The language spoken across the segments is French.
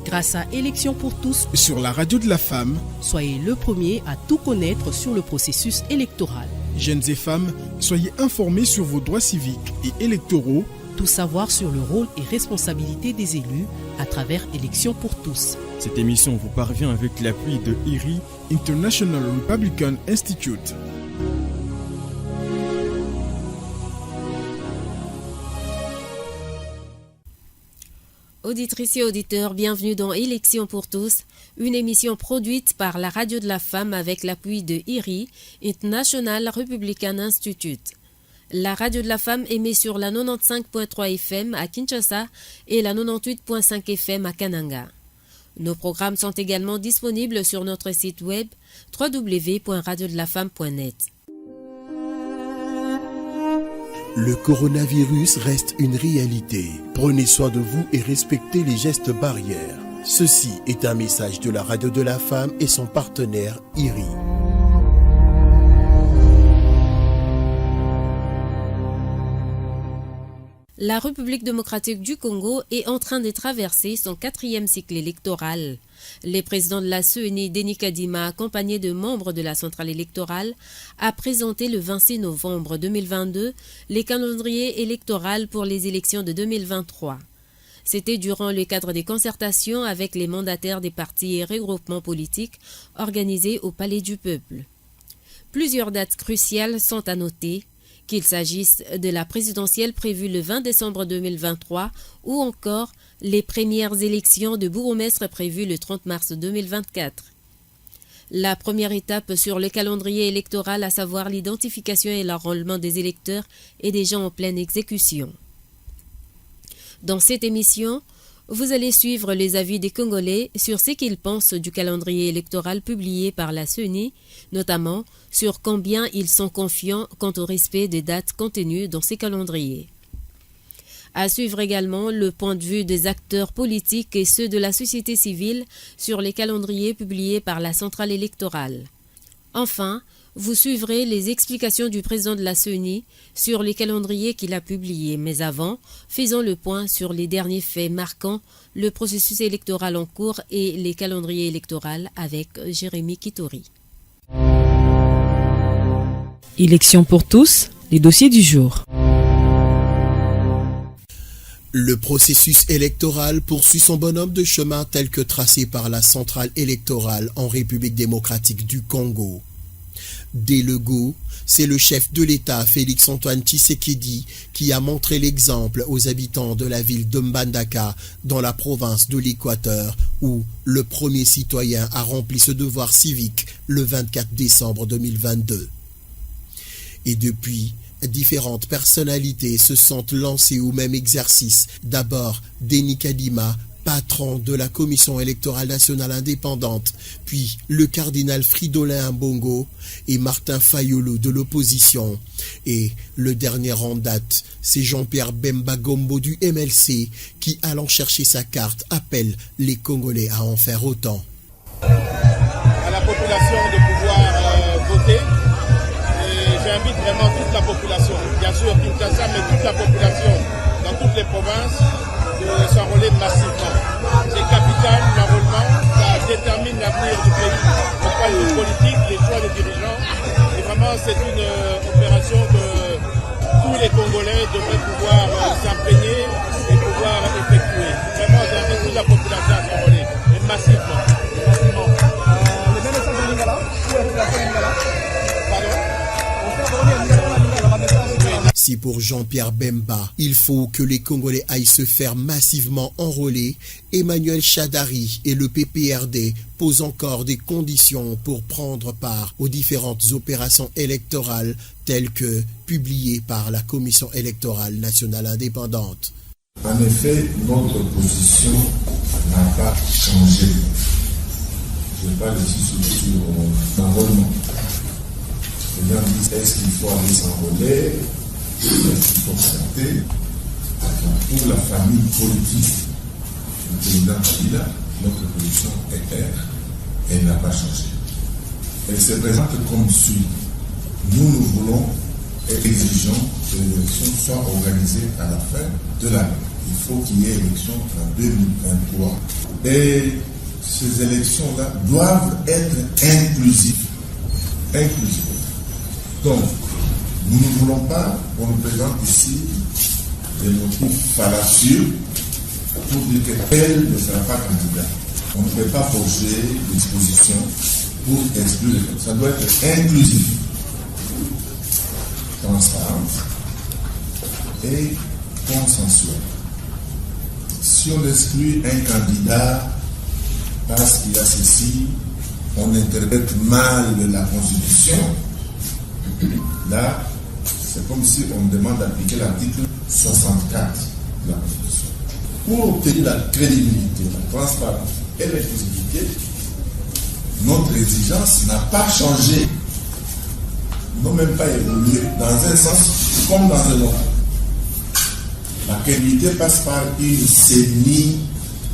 Grâce à Élections pour tous sur la radio de la femme, soyez le premier à tout connaître sur le processus électoral. Jeunes et femmes, soyez informés sur vos droits civiques et électoraux. Tout savoir sur le rôle et responsabilité des élus à travers Élections pour tous. Cette émission vous parvient avec l'appui de IRI, International Republican Institute. Auditrices et auditeurs, bienvenue dans Élections pour tous, une émission produite par la Radio de la Femme avec l'appui de IRI, International Republican Institute. La Radio de la Femme émet sur la 95.3 FM à Kinshasa et la 98.5 FM à Kananga. Nos programmes sont également disponibles sur notre site web www.radiodelafemme.net. Le coronavirus reste une réalité. Prenez soin de vous et respectez les gestes barrières. Ceci est un message de la Radio de la Femme et son partenaire IRI. La République démocratique du Congo est en train de traverser son 4e cycle électoral. Le président de la CENI, Denis Kadima, accompagné de membres de la centrale électorale, a présenté le 26 novembre 2022 les calendriers électoraux pour les élections de 2023. C'était durant le cadre des concertations avec les mandataires des partis et regroupements politiques organisés au Palais du Peuple. Plusieurs dates cruciales sont à noter, qu'il s'agisse de la présidentielle prévue le 20 décembre 2023 ou encore les premières élections de bourgmestre prévues le 30 mars 2024. La première étape sur le calendrier électoral, à savoir l'identification et l'enrôlement des électeurs, est déjà en pleine exécution. Dans cette émission, vous allez suivre les avis des Congolais sur ce qu'ils pensent du calendrier électoral publié par la CENI, notamment sur combien ils sont confiants quant au respect des dates contenues dans ces calendriers. À suivre également le point de vue des acteurs politiques et ceux de la société civile sur les calendriers publiés par la centrale électorale. Enfin, vous suivrez les explications du président de la CENI sur les calendriers qu'il a publiés. Mais avant, faisons le point sur les derniers faits marquant le processus électoral en cours et les calendriers électoraux avec Jérémy Kitori. Élections pour tous, les dossiers du jour. Le processus électoral poursuit son bonhomme de chemin tel que tracé par la centrale électorale en République démocratique du Congo. Dès le go, c'est le chef de l'État, Félix-Antoine Tshisekedi, qui a montré l'exemple aux habitants de la ville de Mbandaka, dans la province de l'Équateur, où le premier citoyen a rempli ce devoir civique le 24 décembre 2022. Et depuis, différentes personnalités se sont lancées au même exercice. D'abord, Denis Kadima, patron de la Commission électorale nationale indépendante, puis le cardinal Fridolin Ambongo et Martin Fayulu de l'opposition. Et le dernier en date, c'est Jean-Pierre Bemba Gombo du MLC qui, allant chercher sa carte, appelle les Congolais à en faire autant. À la population de pouvoir voter. J'invite vraiment toute la population, bien sûr Kinshasa, mais toute la population dans toutes les provinces de s'enrôler massivement. C'est capital, l'enrôlement, ça détermine l'avenir du pays. Le point de vue politique, les choix des dirigeants, et vraiment c'est une opération que tous les Congolais devraient pouvoir s'imprégner et pouvoir effectuer. Vraiment j'invite toute la population à s'enrôler, et massivement. Le même message de Lingala, où est la Lingala? Pardon? Si pour Jean-Pierre Bemba, il faut que les Congolais aillent se faire massivement enrôler, Emmanuel Chadari et le PPRD posent encore des conditions pour prendre part aux différentes opérations électorales telles que publiées par la Commission électorale nationale indépendante. En effet, notre position n'a pas changé. Je parle ici sur l'enrôlement. Les gens disent, est-ce qu'il faut aller s'enrôler? Est-ce qu'il faut s'arrêter? Pour la famille politique du président Kabila, notre position est claire. Elle n'a pas changé. Elle se présente comme suit. Nous voulons et exigeons que l'élection soit organisée à la fin de l'année. il faut qu'il y ait élection en 2023. Et ces élections-là doivent être inclusives. Donc, nous ne voulons pas qu'on nous présente ici des motifs fallacieux pour dire qu'elle ne sera pas candidat. On ne peut pas forcer des dispositions pour exclure les gens. Ça doit être inclusif, transparent et consensuel. Si on exclut un candidat parce qu'il y a ceci, on interprète mal la Constitution, là, c'est comme si on demande d'appliquer l'article 64 de la Constitution. Pour obtenir la crédibilité, la transparence et l'inclusivité, notre exigence n'a pas changé, n'a même pas évolué dans un sens comme dans un autre. La crédibilité passe par une CENI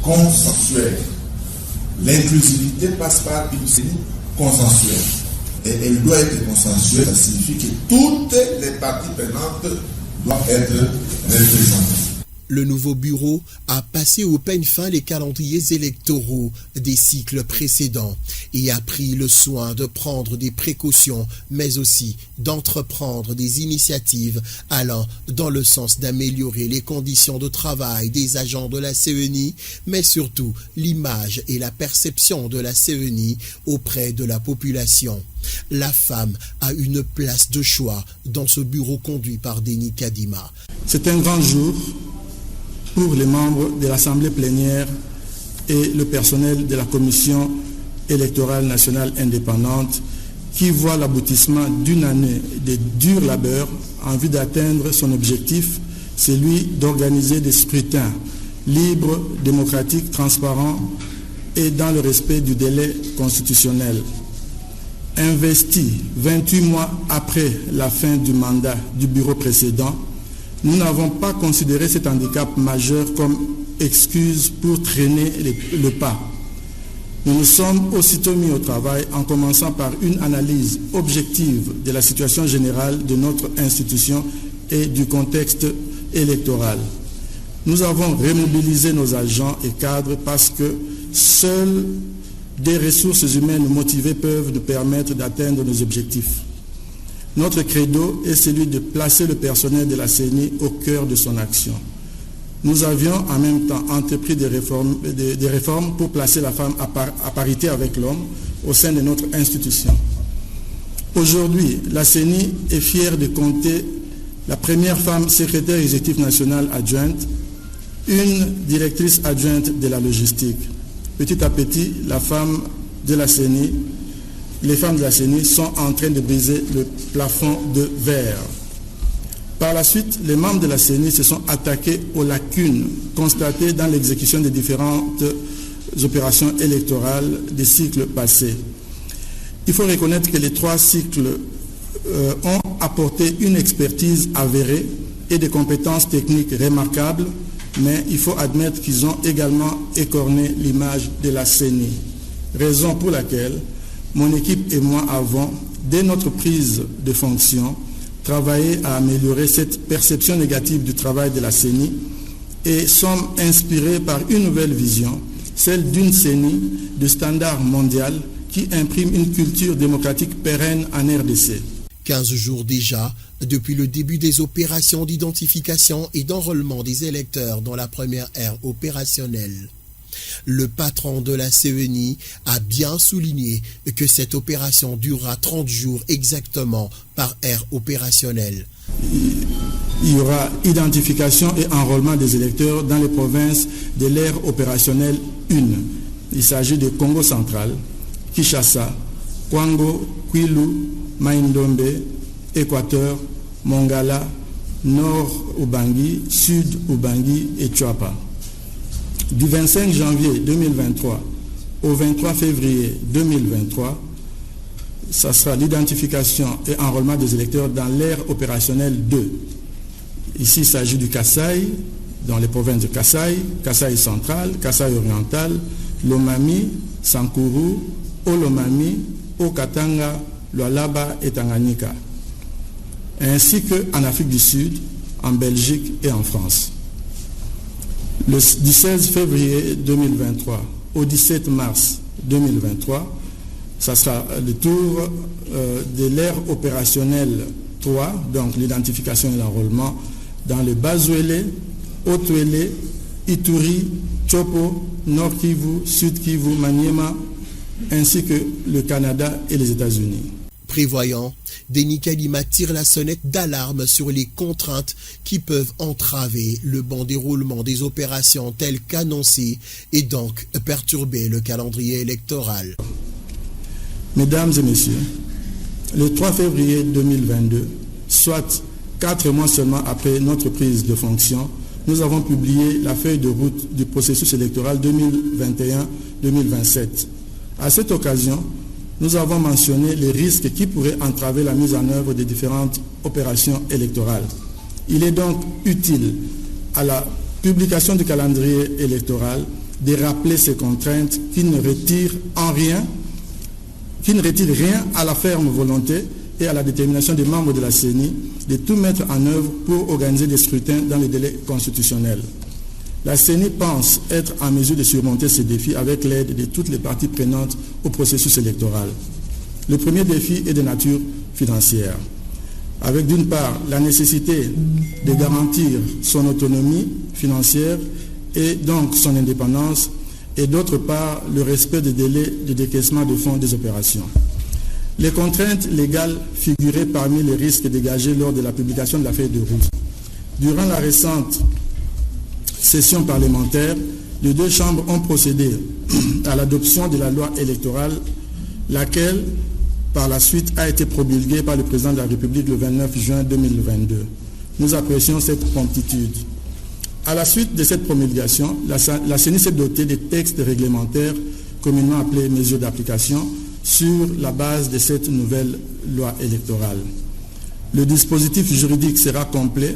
consensuelle. L'inclusivité passe par une CENI consensuelle. Et elle doit être consensuelle, ça signifie que toutes les parties prenantes doivent être représentées. Le nouveau bureau a passé au peigne fin les calendriers électoraux des cycles précédents et a pris le soin de prendre des précautions, mais aussi d'entreprendre des initiatives allant dans le sens d'améliorer les conditions de travail des agents de la CENI, mais surtout l'image et la perception de la CENI auprès de la population. La femme a une place de choix dans ce bureau conduit par Denis Kadima. C'est un grand jour pour les membres de l'Assemblée plénière et le personnel de la Commission électorale nationale indépendante qui voit l'aboutissement d'une année de dur labeur en vue d'atteindre son objectif, celui d'organiser des scrutins libres, démocratiques, transparents et dans le respect du délai constitutionnel. Investi 28 mois après la fin du mandat du bureau précédent, nous n'avons pas considéré cet handicap majeur comme excuse pour traîner le pas. Nous nous sommes aussitôt mis au travail en commençant par une analyse objective de la situation générale de notre institution et du contexte électoral. Nous avons remobilisé nos agents et cadres parce que seules des ressources humaines motivées peuvent nous permettre d'atteindre nos objectifs. Notre credo est celui de placer le personnel de la CENI au cœur de son action. Nous avions en même temps entrepris des réformes pour placer la femme à parité avec l'homme au sein de notre institution. Aujourd'hui, la CENI est fière de compter la première femme secrétaire exécutive nationale adjointe, une directrice adjointe de la logistique. Petit à petit, les femmes de la CENI sont en train de briser le plafond de verre. Par la suite, les membres de la CENI se sont attaqués aux lacunes constatées dans l'exécution des différentes opérations électorales des cycles passés. Il faut reconnaître que les 3 cycles ont apporté une expertise avérée et des compétences techniques remarquables, mais il faut admettre qu'ils ont également écorné l'image de la CENI. Raison pour laquelle mon équipe et moi avons, dès notre prise de fonction, travaillé à améliorer cette perception négative du travail de la CENI et sommes inspirés par une nouvelle vision, celle d'une CENI de standard mondial qui imprime une culture démocratique pérenne en RDC. 15 jours déjà, depuis le début des opérations d'identification et d'enrôlement des électeurs dans la première ère opérationnelle. Le patron de la CENI a bien souligné que cette opération durera 30 jours exactement par ère opérationnelle. Il y aura identification et enrôlement des électeurs dans les provinces de l'ère opérationnelle 1. Il s'agit de Congo central, Kinshasa, Kwango, Kwilu, Maïndombe, Équateur, Mongala, Nord Ubangi, Sud Ubangi et Tchouapa. Du 25 janvier 2023 au 23 février 2023, ça sera l'identification et enrôlement des électeurs dans l'ère opérationnelle 2. Ici, il s'agit du Kasaï, dans les provinces de Kasaï, Kasaï central, Kasaï oriental, Lomami, Sankuru, Olomami, Okatanga, Lualaba et Tanganyika, ainsi qu'en Afrique du Sud, en Belgique et en France. Du 16 février 2023 au 17 mars 2023, ça sera le tour de l'ère opérationnelle 3, donc l'identification et l'enrôlement, dans le Bas-Ouélé, Haut-Ouélé, Ituri, Chopo, Nord Kivu, Sud Kivu, Maniema, ainsi que le Canada et les États-Unis. Prévoyant, Denis Kadima tire la sonnette d'alarme sur les contraintes qui peuvent entraver le bon déroulement des opérations telles qu'annoncées et donc perturber le calendrier électoral. Mesdames et messieurs, le 3 février 2022, soit 4 mois seulement après notre prise de fonction, nous avons publié la feuille de route du processus électoral 2021-2027. À cette occasion, nous avons mentionné les risques qui pourraient entraver la mise en œuvre des différentes opérations électorales. Il est donc utile, à la publication du calendrier électoral, de rappeler ces contraintes qui ne retirent rien à la ferme volonté et à la détermination des membres de la CENI de tout mettre en œuvre pour organiser des scrutins dans les délais constitutionnels. La CENI pense être en mesure de surmonter ces défis avec l'aide de toutes les parties prenantes au processus électoral. Le premier défi est de nature financière, avec d'une part la nécessité de garantir son autonomie financière et donc son indépendance, et d'autre part le respect des délais de décaissement de fonds des opérations. Les contraintes légales figuraient parmi les risques dégagés lors de la publication de la feuille de route. Durant la récente session parlementaire, les deux chambres ont procédé à l'adoption de la loi électorale, laquelle, par la suite, a été promulguée par le président de la République le 29 juin 2022. Nous apprécions cette promptitude. À la suite de cette promulgation, la CENI s'est dotée des textes réglementaires communément appelés mesures d'application sur la base de cette nouvelle loi électorale. Le dispositif juridique sera complet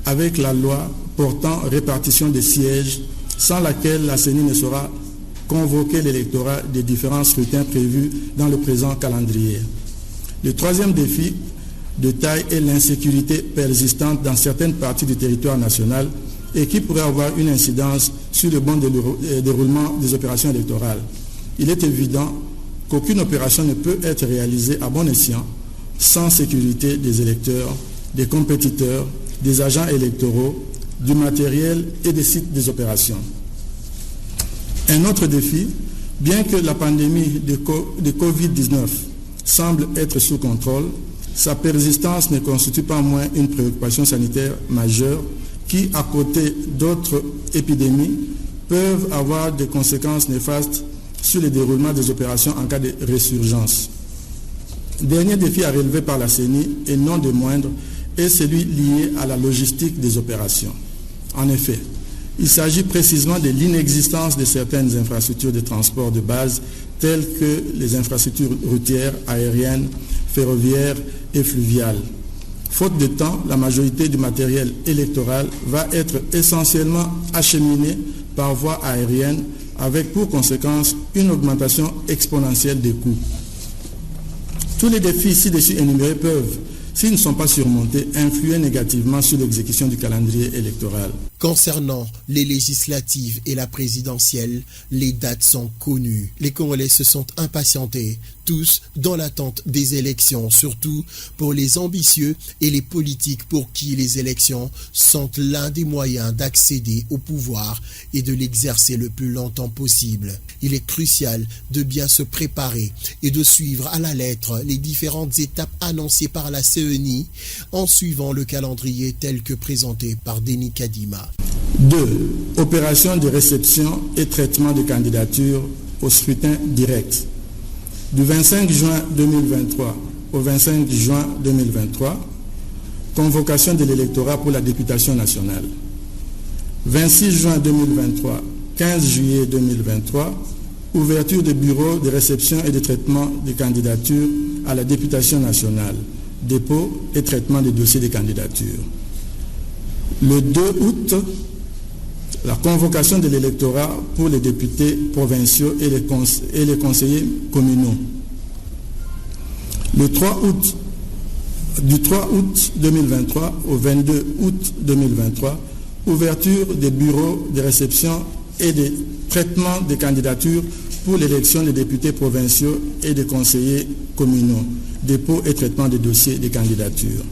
avec la loi portant répartition des sièges, sans laquelle la CENI ne saura convoquer l'électorat des différents scrutins prévus dans le présent calendrier. Le troisième défi de taille est l'insécurité persistante dans certaines parties du territoire national et qui pourrait avoir une incidence sur le bon déroulement des opérations électorales. Il est évident qu'aucune opération ne peut être réalisée à bon escient sans sécurité des électeurs, des compétiteurs, des agents électoraux, du matériel et des sites des opérations. Un autre défi, bien que la pandémie de Covid-19 semble être sous contrôle, sa persistance ne constitue pas moins une préoccupation sanitaire majeure qui, à côté d'autres épidémies, peuvent avoir des conséquences néfastes sur le déroulement des opérations en cas de résurgence. Dernier défi à relever par la CENI, et non de moindre, est celui lié à la logistique des opérations. En effet, il s'agit précisément de l'inexistence de certaines infrastructures de transport de base, telles que les infrastructures routières, aériennes, ferroviaires et fluviales. Faute de temps, la majorité du matériel électoral va être essentiellement acheminé par voie aérienne, avec pour conséquence une augmentation exponentielle des coûts. Tous les défis ci-dessus énumérés peuvent, s'ils ne sont pas surmontés, influer négativement sur l'exécution du calendrier électoral. Concernant les législatives et la présidentielle, les dates sont connues. Les Congolais se sont impatientés, tous dans l'attente des élections, surtout pour les ambitieux et les politiques pour qui les élections sont l'un des moyens d'accéder au pouvoir et de l'exercer le plus longtemps possible. Il est crucial de bien se préparer et de suivre à la lettre les différentes étapes annoncées par la CENI en suivant le calendrier tel que présenté par Denis Kadima. 2. Opération de réception et traitement de candidatures au scrutin direct. Du 25 juin 2023 au 25 juin 2023, convocation de l'électorat pour la députation nationale. 26 juin 2023, 15 juillet 2023, ouverture de bureaux de réception et de traitement des candidatures à la députation nationale, dépôt et traitement des dossiers de candidature. Le 2 août, la convocation de l'électorat pour les députés provinciaux et les conseillers communaux. Le 3 août, du 3 août 2023 au 22 août 2023, ouverture des bureaux de réception et de traitement des candidatures pour l'élection des députés provinciaux et des conseillers communaux, dépôt et traitement des dossiers des candidatures.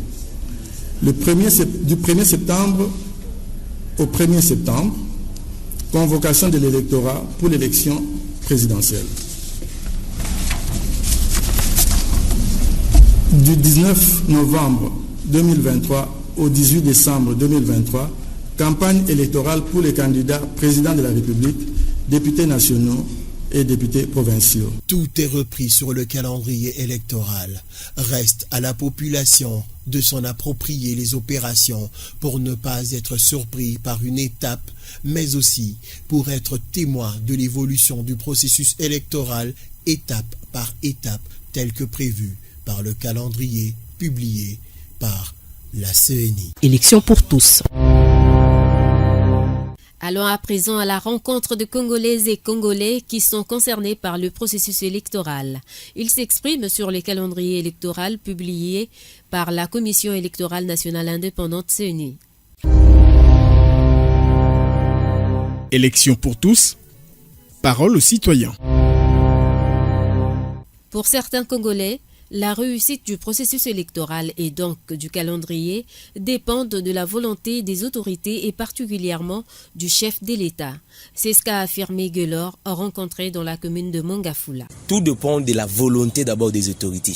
Du 1er septembre au 1er septembre, convocation de l'électorat pour l'élection présidentielle. Du 19 novembre 2023 au 18 décembre 2023, campagne électorale pour les candidats présidents de la République, députés nationaux et députés provinciaux. Tout est repris sur le calendrier électoral. Reste à la population de s'en approprier les opérations pour ne pas être surpris par une étape, mais aussi pour être témoin de l'évolution du processus électoral étape par étape, tel que prévu par le calendrier publié par la CENI. Élection pour tous. Allons à présent à la rencontre de Congolaises et Congolais qui sont concernés par le processus électoral. Ils s'expriment sur les calendriers électoraux publiés par la Commission électorale nationale indépendante CENI. Élection pour tous. Parole aux citoyens. Pour certains Congolais, la réussite du processus électoral et donc du calendrier dépendent de la volonté des autorités et particulièrement du chef de l'État. C'est ce qu'a affirmé Guelor, rencontré dans la commune de Mongafula. Tout dépend de la volonté d'abord des autorités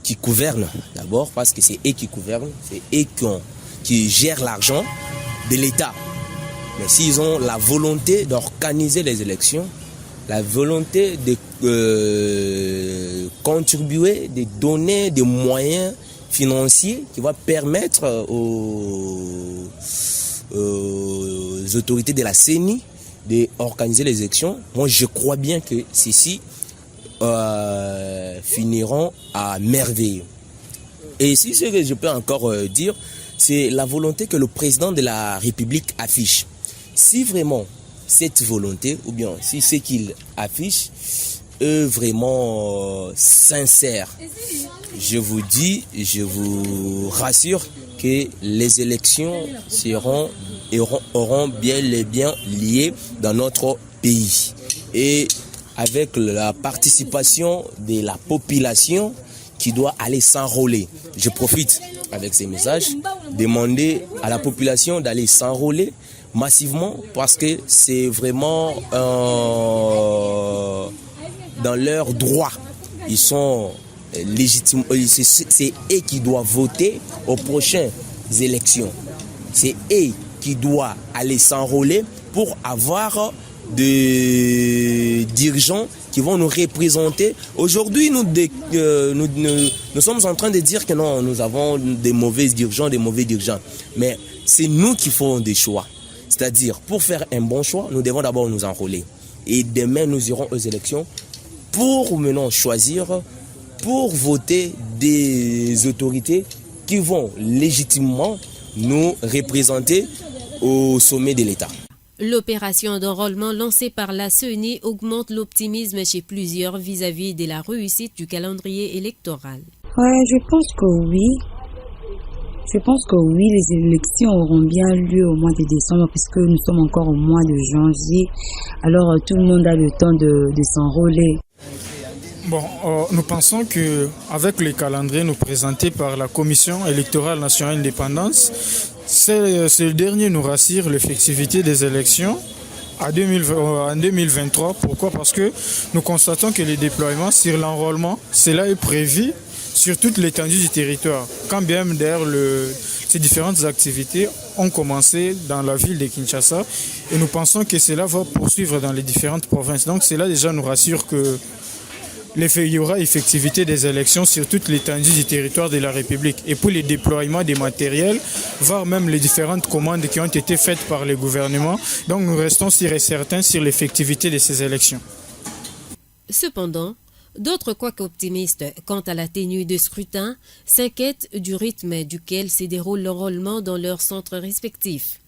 qui gouvernent d'abord parce que c'est eux qui gouvernent, c'est eux qui gèrent l'argent de l'État. Mais s'ils ont la volonté d'organiser les élections, la volonté de contribuer, de donner des moyens financiers qui vont permettre aux autorités de la CENI d'organiser les élections. Moi, je crois bien que ceci finiront à merveille. Et si ce que je peux encore dire, c'est la volonté que le président de la République affiche. Si vraiment cette volonté, ou bien si ce qu'il affiche est vraiment sincère, je vous dis, je vous rassure que les élections auront bien lieu dans notre pays. Et avec la participation de la population qui doit aller s'enrôler. Je profite avec ces messages, demander à la population d'aller s'enrôler massivement parce que c'est vraiment dans leurs droits. Ils sont légitimes. C'est eux qui doivent voter aux prochaines élections. C'est eux qui doivent aller s'enrôler pour avoir des dirigeants qui vont nous représenter. Aujourd'hui, nous sommes en train de dire que non, nous avons des mauvais dirigeants. Mais c'est nous qui faisons des choix. C'est-à-dire, pour faire un bon choix, nous devons d'abord nous enrôler. Et demain, nous irons aux élections pour maintenant choisir, pour voter des autorités qui vont légitimement nous représenter au sommet de l'État. L'opération d'enrôlement lancée par la CENI augmente l'optimisme chez plusieurs vis-à-vis de la réussite du calendrier électoral. Ouais, je pense que oui. Je pense que oui, les élections auront bien lieu au mois de décembre puisque nous sommes encore au mois de janvier. Alors tout le monde a le temps de s'enrôler. Bon, nous pensons qu'avec les calendriers nous présentés par la Commission électorale nationale indépendante, ce dernier nous rassure l'effectivité des élections en 2023. Pourquoi? Parce que nous constatons que les déploiements sur l'enrôlement, cela est prévu sur toute l'étendue du territoire. Quand bien même d'ailleurs ces différentes activités ont commencé dans la ville de Kinshasa et nous pensons que cela va poursuivre dans les différentes provinces. Donc cela déjà nous rassure que il y aura effectivité des élections sur toute l'étendue du territoire de la République. Et pour les déploiements des matériels, voire même les différentes commandes qui ont été faites par le gouvernement, donc nous restons sûrs et certains sur l'effectivité de ces élections. Cependant, d'autres, quoique optimistes quant à la tenue de scrutin, s'inquiètent du rythme duquel se déroule l'enrôlement dans leurs centres respectifs.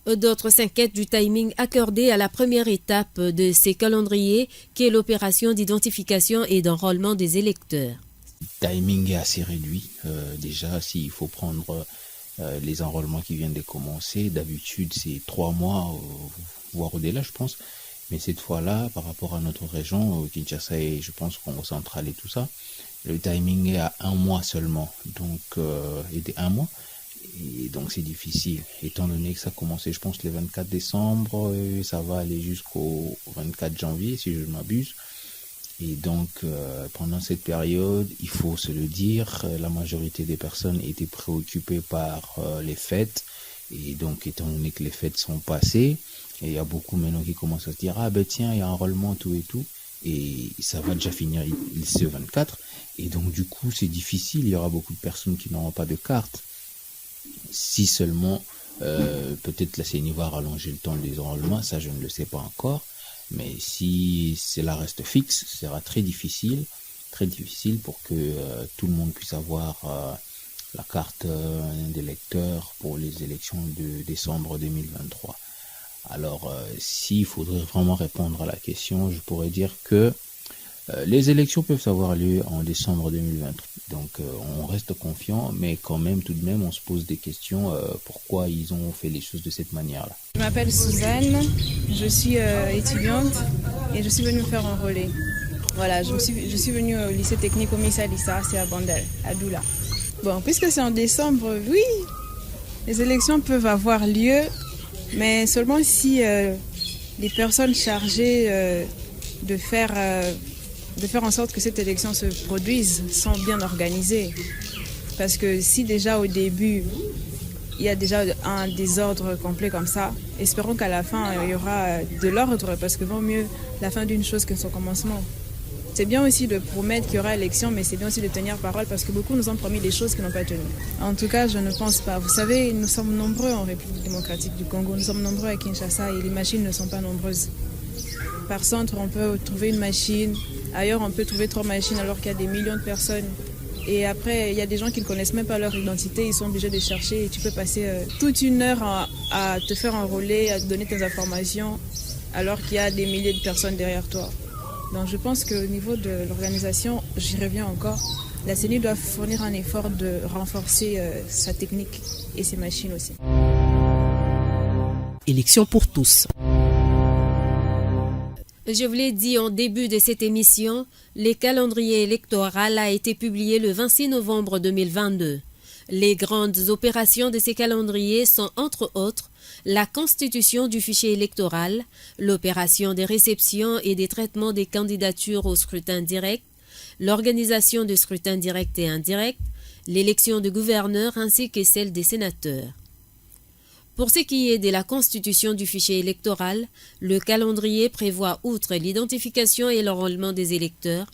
D'autres s'inquiètent du timing accordé à la première étape de ces calendriers, qui est l'opération d'identification et d'enrôlement des électeurs. Le timing est assez réduit. Déjà, s'il faut prendre les enrôlements qui viennent de commencer. D'habitude, c'est 3 mois, voire au-delà, je pense. Mais cette fois-là, par rapport à notre région, Kinshasa et je pense Congo central et tout ça, le timing est à 1 mois seulement. Donc, et 1 mois. Et donc, c'est difficile. Étant donné que ça a commencé, je pense, le 24 décembre, et ça va aller jusqu'au 24 janvier, si je ne m'abuse. Et donc, pendant cette période, il faut se le dire, la majorité des personnes étaient préoccupées par les fêtes. Et donc, étant donné que les fêtes sont passées, et il y a beaucoup maintenant qui commencent à se dire, ah ben tiens, il y a un enrôlement, tout et tout. Et ça va déjà finir ce 24. Et donc, du coup, c'est difficile. Il y aura beaucoup de personnes qui n'auront pas de carte. Si seulement, peut-être la CENI va rallonger le temps des enrôlements, ça je ne le sais pas encore. Mais si cela reste fixe, ce sera très difficile pour que tout le monde puisse avoir la carte d'électeur pour les élections de décembre 2023. Alors, s'il faudrait vraiment répondre à la question, je pourrais dire que les élections peuvent avoir lieu en décembre 2023. Donc, on reste confiant, mais quand même, tout de même, on se pose des questions pourquoi ils ont fait les choses de cette manière-là. Je m'appelle Suzanne, je suis étudiante et je suis venue me faire enrôler. Voilà, je suis venue au lycée technique au Missa Lissa, c'est à Bandel, à Doula. Bon, puisque c'est en décembre, oui, les élections peuvent avoir lieu, mais seulement si les personnes chargées de faire en sorte que cette élection se produise sont bien organisées. Parce que si déjà au début, il y a déjà un désordre complet comme ça, espérons qu'à la fin, il y aura de l'ordre, parce que vaut mieux la fin d'une chose que son commencement. C'est bien aussi de promettre qu'il y aura élection, mais c'est bien aussi de tenir parole, parce que beaucoup nous ont promis des choses qu'ils n'ont pas tenues. En tout cas, je ne pense pas. Vous savez, nous sommes nombreux en République démocratique du Congo, nous sommes nombreux à Kinshasa et les machines ne sont pas nombreuses. Par centre, on peut trouver une machine, ailleurs on peut trouver 3 machines alors qu'il y a des millions de personnes. Et après, il y a des gens qui ne connaissent même pas leur identité, ils sont obligés de chercher et tu peux passer toute une heure à te faire enrôler, à te donner tes informations, alors qu'il y a des milliers de personnes derrière toi. Donc je pense qu'au niveau de l'organisation, j'y reviens encore, la CENI doit fournir un effort de renforcer sa technique et ses machines aussi. Élection pour tous. Je vous l'ai dit en début de cette émission, le calendrier électoral a été publié le 26 novembre 2022. Les grandes opérations de ces calendriers sont entre autres la constitution du fichier électoral, l'opération des réceptions et des traitements des candidatures au scrutin direct, l'organisation de scrutins directs et indirects, l'élection de gouverneurs ainsi que celle des sénateurs. Pour ce qui est de la constitution du fichier électoral, le calendrier prévoit, outre l'identification et l'enrôlement des électeurs,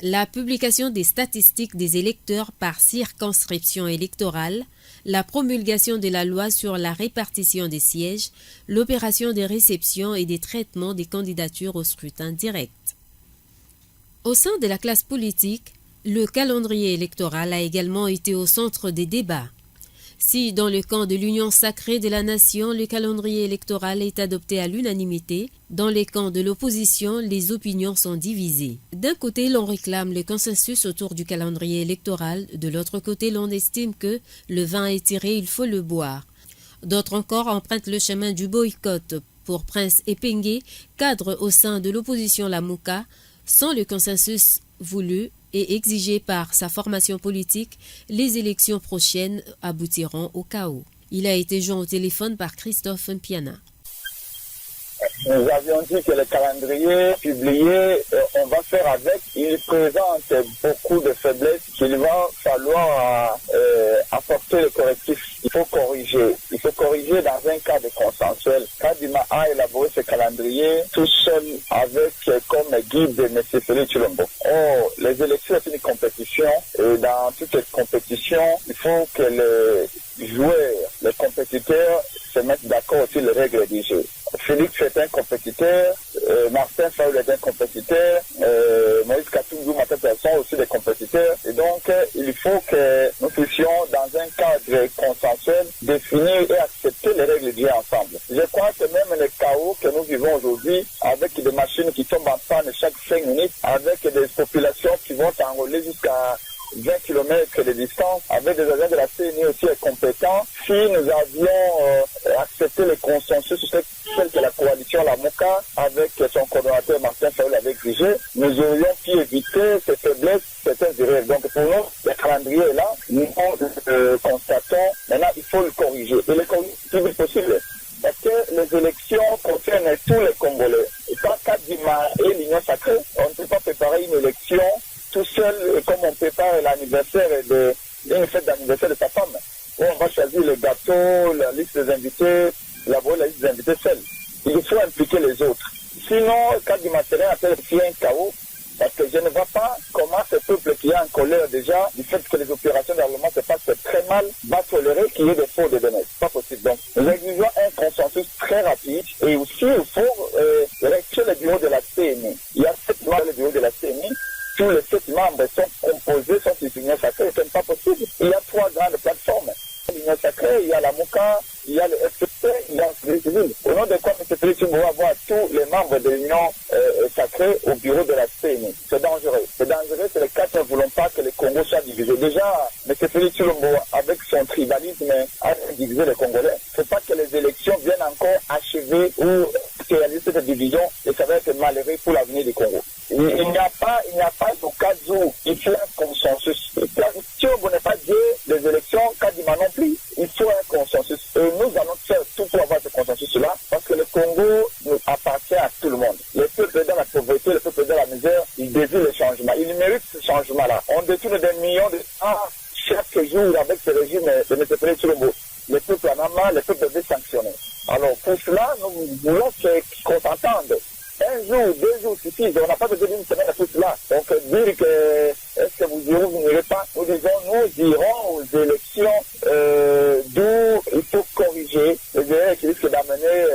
la publication des statistiques des électeurs par circonscription électorale, la promulgation de la loi sur la répartition des sièges, l'opération des réceptions et des traitements des candidatures au scrutin direct. Au sein de la classe politique, le calendrier électoral a également été au centre des débats. Si, dans le camp de l'Union sacrée de la nation, le calendrier électoral est adopté à l'unanimité, dans les camps de l'opposition, les opinions sont divisées. D'un côté, l'on réclame le consensus autour du calendrier électoral, de l'autre côté, l'on estime que le vin est tiré, il faut le boire. D'autres encore empruntent le chemin du boycott. Pour Prince Epenge, cadre au sein de l'opposition Lamouka, sans le consensus voulu et exigé par sa formation politique, les élections prochaines aboutiront au chaos. Il a été joint au téléphone par Christophe Mpiana. Nous avions dit que le calendrier publié, on va faire avec. Il présente beaucoup de faiblesses qu'il va falloir apporter le correctif. Il faut corriger. Il faut corriger dans un cadre consensuel. Kadima a élaboré ce calendrier tout seul avec comme guide M. Félix Chilombo. Or, les élections c'est une compétition et dans toute compétition, il faut que les joueurs, les compétiteurs se mettent d'accord sur les règles du jeu. Félix est un compétiteur, Martin Faoul est un compétiteur, Moïse Katumbu Matata sont aussi des compétiteurs. Et donc, il faut que nous puissions, dans un cadre consensuel, définir et accepter les règles du jeu ensemble. Je crois que même le chaos que nous vivons aujourd'hui, avec des machines qui tombent en panne chaque 5 minutes, avec des populations qui vont s'enrôler jusqu'à 20 km de distance, avec des agents de la CENI aussi compétents. Si nous avions accepté le consensus sur celle que la coalition La Mouka, avec son coordonnateur Martin Fayoul avait exigé, nous aurions pu éviter ces faiblesses, certaines erreurs. Donc pour nous, le calendrier est là, nous constatons, maintenant il faut le corriger. Et le corriger le plus vite possible. Parce que les élections concernent tous les Congolais. Et quand Kadima et l'Union Sacrée, on ne peut pas préparer une élection tout seul comme on prépare l'anniversaire d'une fête d'anniversaire de sa femme. Où on va choisir le gâteau, la liste des invités, la liste des invités seule. Il faut impliquer les autres. Sinon, Kadima serait appelé un chaos. Parce que je ne vois pas comment ce peuple qui est en colère déjà, du fait que les opérations d'armement se passent très mal, va tolérer qu'il y ait des faux de données. C'est pas possible. Donc, nous exigeons un consensus très rapide et aussi il faut rectifier le bureau de la CENI. Il y a 7 membres du bureau de la CENI. Tous les 7 membres sont composés, sont des unions sacrées. Ce n'est pas possible. Il y a 3 grandes plateformes. L'Union Sacrée, il y a la Mouka, il y a le FPC, il y a le civil. Au nom de quoi M. Félix Tshilombo va avoir tous les membres de l'Union Sacrée au bureau de la CENI. C'est dangereux. C'est dangereux, c'est les 4 ne voulons pas que le Congo soit divisé. Déjà, M. Félix Tshilombo, avec son tribalisme, a divisé les Congolais. Il ne faut pas que les élections viennent encore achever ou réaliser cette division et ça va être malheureux pour l'avenir du Congo. Il n'y a pas de cas où il faut un consensus. Si on n'est pas Dieu, les élections, Kadima non plus, il faut un consensus. Et nous allons faire tout pour avoir ce consensus-là, parce que le Congo appartient à tout le monde. Le peuple dans la pauvreté, le peuple dans la misère, il désire le changement. Il mérite ce changement-là. On détourne des millions de chaque jour avec ce régime de M. Félix Tshilombo. Le peuple en a marre, le peuple veut sanctionner. Alors pour cela, nous voulons qu'on s'entende. 1 jour, 2 jours suffisent. On n'a pas besoin d'une semaine à tout cela. Donc dire que est-ce que vous irez ou vous n'irez pas, nous disons nous irons aux élections d'où il faut corriger les erreurs qui risquent d'amener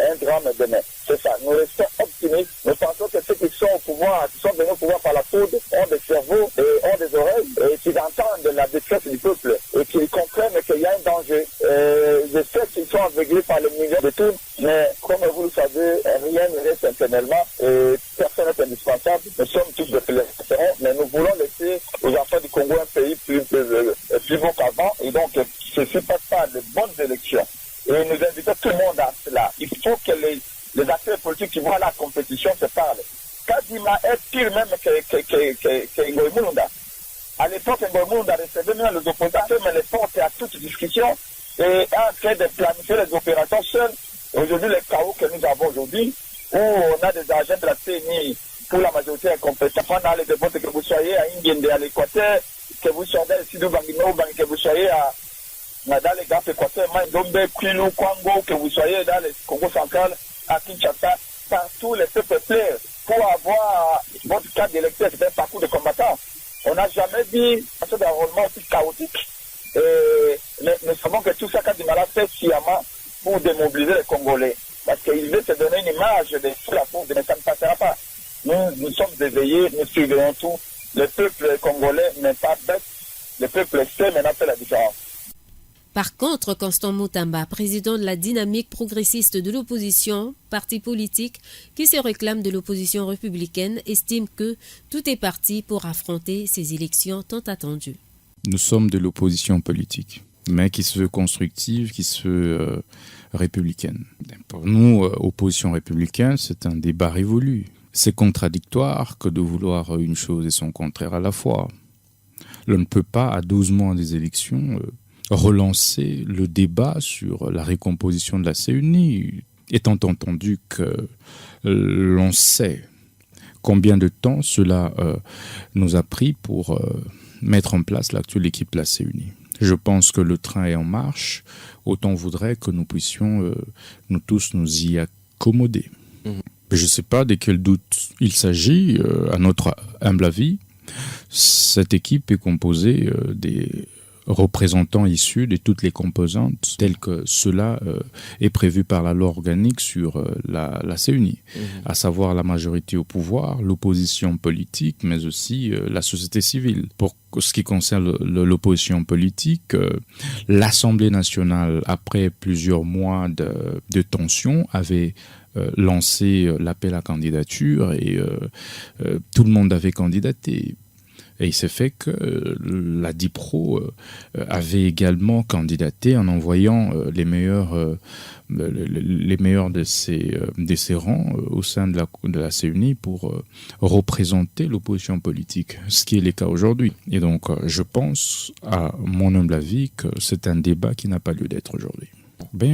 un drame demain. C'est ça. Nous restons optimistes. Nous pensons que ceux qui sont au pouvoir, qui sont venus au pouvoir par la foudre, ont des cerveaux et ont des oreilles et qu'ils entendent la détresse du peuple et qu'ils comprennent qu'il y a un danger. Je sais qu'ils sont aveuglés par le million de tout, mais comme vous le savez, rien ne reste éternellement et personne n'est indispensable. Nous sommes tous des pèlerins, mais nous voulons laisser aux enfants du Congo un pays plus beau qu'avant et donc ceci passe par de bonnes élections. Et nous invitons tout le monde à cela. Il faut que les acteurs politiques qui voient la compétition se parlent. Kadima est pire même que Ngoï Mulunda. À l'époque, Ngoï Mulunda recevait même les opposants, mais les portes à toute discussion et en train de planifier les opérations seules. Aujourd'hui, le chaos que nous avons aujourd'hui, où on a des agents de la CENI pour la majorité incompétente, pendant les débats que vous soyez à Ingende, à l'Équateur, que vous soyez à Sidou Bangino, que vous soyez dans les grands Équateurs, Mandombe, Kwilu, Kwango, que vous soyez dans le Congo central, à Kinshasa, partout les peuples plairent pour avoir votre carte d'électeur, c'est un parcours de combattant. On n'a jamais vu un sorte d'enrôlement aussi chaotique. Mais nous savons que tout ça, quand il m'a fait sciemment pour démobiliser les Congolais. Parce qu'il veut se donner une image de tout la pauvre, mais ça ne passera pas. Nous sommes éveillés, nous suivrons tout. Le peuple congolais n'est pas bête. Le peuple sait maintenant faire la différence. Par contre, Constant Moutamba, président de la dynamique progressiste de l'opposition, parti politique qui se réclame de l'opposition républicaine, estime que tout est parti pour affronter ces élections tant attendues. Nous sommes de l'opposition politique, mais qui se veut constructive, qui se veut républicaine. Pour nous, opposition républicaine, c'est un débat révolu. C'est contradictoire que de vouloir une chose et son contraire à la fois. L'on ne peut pas, à 12 mois des élections, relancer le débat sur la récomposition de la CENI, étant entendu que l'on sait combien de temps cela nous a pris pour mettre en place l'actuelle équipe de la CENI. Je pense que le train est en marche, autant voudrait que nous puissions nous tous nous y accommoder. Je ne sais pas de quel doute il s'agit, à notre humble avis. Cette équipe est composée des représentants issus de toutes les composantes telles que cela est prévu par la loi organique sur la CENI, à savoir la majorité au pouvoir, l'opposition politique, mais aussi la société civile. Pour ce qui concerne l'opposition politique, l'Assemblée nationale, après plusieurs mois de tension, avait lancé l'appel à candidature et tout le monde avait candidaté. Et il s'est fait que la DIPRO avait également candidaté en envoyant les meilleurs de ses rangs au sein de la CUNI pour représenter l'opposition politique, ce qui est le cas aujourd'hui. Et donc, je pense, à mon humble avis, que c'est un débat qui n'a pas lieu d'être aujourd'hui.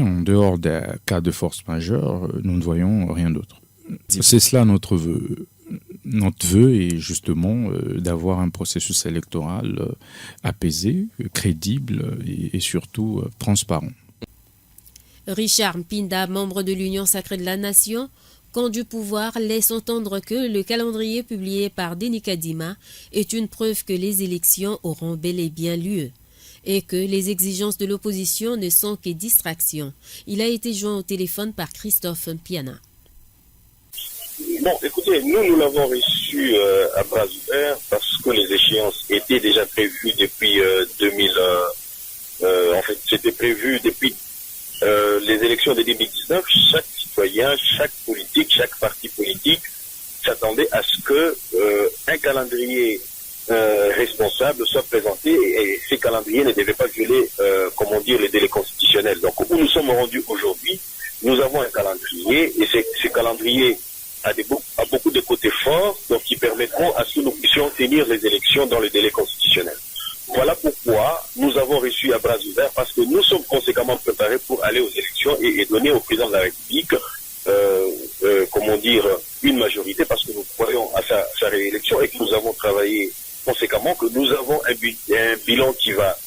En dehors des cas de force majeure, nous ne voyons rien d'autre. C'est cela notre vœu. Notre vœu est justement d'avoir un processus électoral apaisé, crédible et surtout transparent. Richard Mpinda, membre de l'Union sacrée de la Nation, camp du pouvoir, laisse entendre que le calendrier publié par Denis Kadima est une preuve que les élections auront bel et bien lieu et que les exigences de l'opposition ne sont que distractions. Il a été joint au téléphone par Christophe Mpiana. Bon, écoutez, nous l'avons reçu à bras ouverts parce que les échéances étaient déjà prévues depuis c'était prévu depuis les élections de 2019. Chaque citoyen, chaque politique, chaque parti politique s'attendait à ce que un calendrier responsable soit présenté et ces calendriers ne devaient pas violer, les délais constitutionnels. Donc, où nous sommes rendus aujourd'hui, nous avons un calendrier et ce calendrier a beaucoup de côtés forts, donc qui permettront à ce que nous puissions tenir les élections dans le délai constitutionnel. Voilà pourquoi nous avons reçu à bras ouverts, parce que nous sommes conséquemment préparés pour aller aux élections et donner au président de la République, une majorité, parce que nous croyons à sa réélection et que nous avons travaillé conséquemment, que nous avons un bilan qui va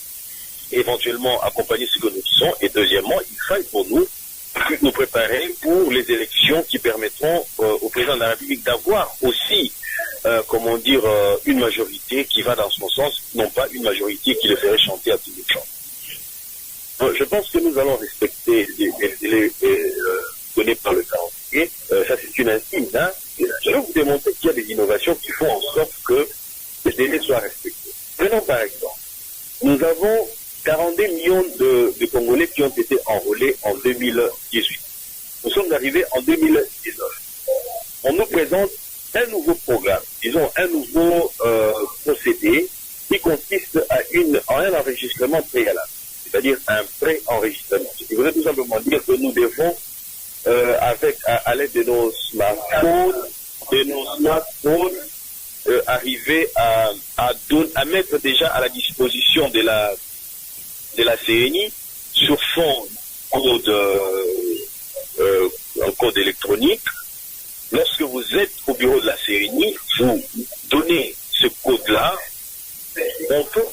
éventuellement accompagner ce que nous disons. Et deuxièmement, il faille pour nous préparer pour les élections qui permettront au président de la République d'avoir aussi, une majorité qui va dans son sens, non pas une majorité qui le ferait chanter à tous les chants. Je pense que nous allons respecter les délais donnés par le calendrier. Ça, c'est une insigne. Je vais vous démontrer qu'il y a des innovations qui font en sorte que les délais soient respectés. Prenons par exemple, nous avons 42 millions de Congolais qui ont été enrôlés en 2018. Nous sommes arrivés en 2019. On nous présente un nouveau programme, disons un nouveau procédé qui consiste en un enregistrement préalable, c'est-à-dire un pré-enregistrement. Ce qui voudrait tout simplement dire que nous devons, à l'aide de nos smartphones, arriver à mettre déjà à la disposition de la CNI sur fond un code électronique. Lorsque vous êtes au bureau de la CNI, vous donnez ce code-là, on peut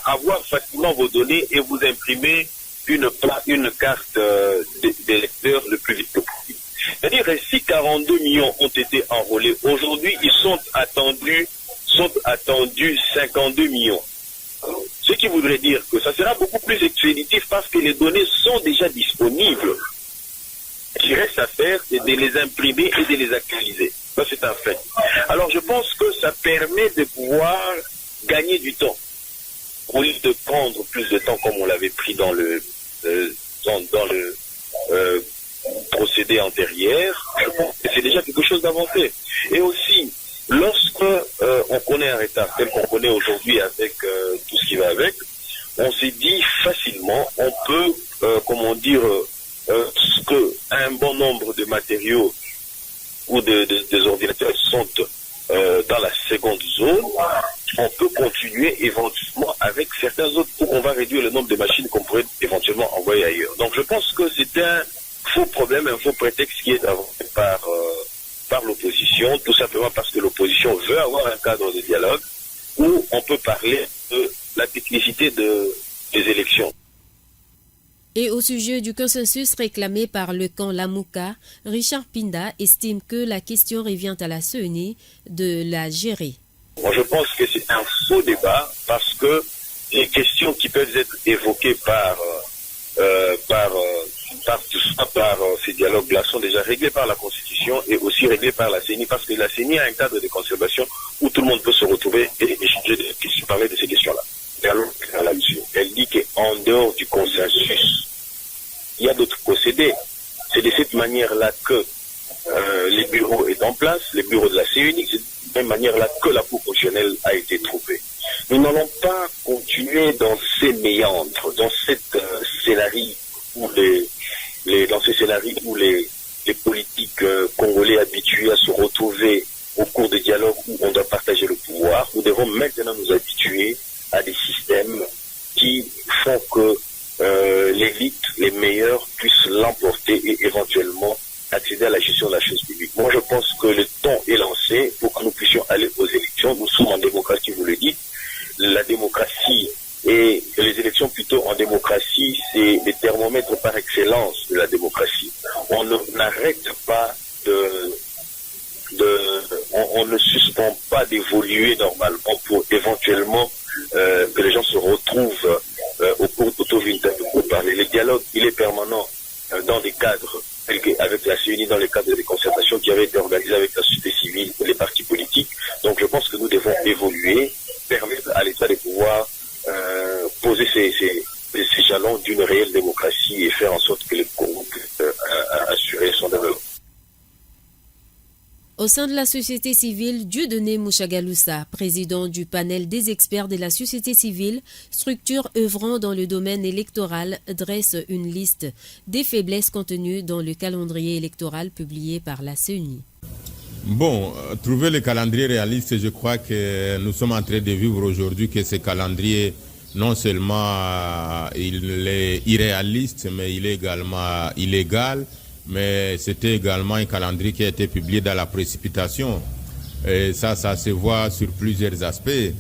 avoir facilement vos données et vous imprimer une carte d'électeur le plus vite possible. C'est-à-dire que si 42 millions ont été enrôlés, aujourd'hui ils sont attendus 52 millions. Ce qui voudrait dire que ça sera beaucoup plus expéditif parce que les données sont déjà disponibles. Ce qui reste à faire, c'est de les imprimer et de les actualiser. Ça, c'est un fait. Alors, je pense que ça permet de pouvoir gagner du temps. Au lieu de prendre plus de temps comme on l'avait pris dans le procédé antérieur, je pense que c'est déjà quelque chose d'avancé. Et aussi, lorsque on connaît un retard tel qu'on connaît aujourd'hui avec tout ce qui va avec, on s'est dit facilement, on peut, que un bon nombre de matériaux ou des ordinateurs sont dans la seconde zone, on peut continuer éventuellement avec certains autres où on va réduire le nombre de machines qu'on pourrait éventuellement envoyer ailleurs. Donc je pense que c'est un faux problème, un faux prétexte qui est avancé par l'opposition, tout simplement parce que l'opposition veut avoir un cadre de dialogue où on peut parler de la technicité des élections. Et au sujet du consensus réclamé par le camp Lamouka, Richard Mpinda estime que la question revient à la CENI de la gérer. Moi, je pense que c'est un faux débat parce que les questions qui peuvent être évoquées par ces dialogues-là sont déjà réglés par la Constitution et aussi réglés par la CENI parce que la CENI a un cadre de conservation où tout le monde peut se retrouver et échanger parler de ces questions-là. Elle dit qu'en dehors du consensus, il y a d'autres procédés. C'est de cette manière-là que les bureaux est en place, les bureaux de la CENI, c'est de la même manière-là que la Cour constitutionnelle a été trouvée. Nous n'allons pas continuer dans ces méandres, dans cette scénario où dans ces scénarios où les politiques congolais habitués à se retrouver au cours des dialogues où on doit partager le pouvoir. Nous devons maintenant nous habituer à des systèmes qui font que l'élite, les meilleurs, puissent l'emporter et éventuellement accéder à la gestion de la chose publique. Moi, je pense que le temps est lancé pour que nous puissions aller aux élections. Nous sommes en démocratie, vous le dites. La démocratie et les élections plutôt en démocratie, c'est les thermomètres par excellence de la démocratie. On n'arrête pas on ne suspend pas d'évoluer normalement pour éventuellement que les gens se retrouvent autour d'une table pour parler. Le dialogue, il est permanent dans des cadres avec la CENI, dans les cadres des concertations qui avaient été organisées avec la société civile et les partis politiques. Donc je pense que nous devons évoluer, permettre à l'État de pouvoir poser ces jalons d'une réelle démocratie et faire en sorte que le Congo puisse assurer son développement. Au sein de la société civile, Dieudonné Mouchagaloussa, président du panel des experts de la société civile, structure œuvrant dans le domaine électoral, dresse une liste des faiblesses contenues dans le calendrier électoral publié par la CENI. Bon, trouver le calendrier réaliste, je crois que nous sommes en train de vivre aujourd'hui que ce calendrier, non seulement il est irréaliste, mais il est également illégal. Mais c'était également un calendrier qui a été publié dans la précipitation. Et ça se voit sur plusieurs aspects.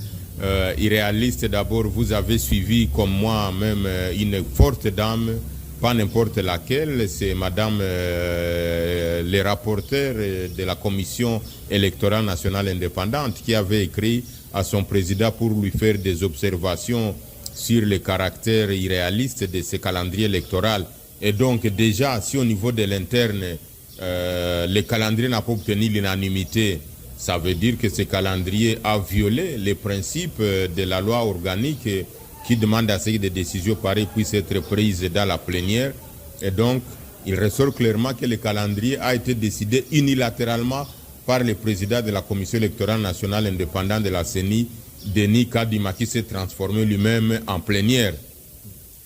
Irréaliste, d'abord, vous avez suivi, comme moi, même une forte dame, pas n'importe laquelle, c'est madame le rapporteur de la Commission électorale nationale indépendante qui avait écrit à son président pour lui faire des observations sur le caractère irréaliste de ce calendrier électoral. Et donc déjà, si au niveau de l'interne, le calendrier n'a pas obtenu l'unanimité, ça veut dire que ce calendrier a violé les principes de la loi organique qui demande à ce que des décisions pareilles puissent être prises dans la plénière. Et donc, il ressort clairement que le calendrier a été décidé unilatéralement par le président de la Commission électorale nationale indépendante de la CENI, Denis Kadima, qui s'est transformé lui-même en plénière.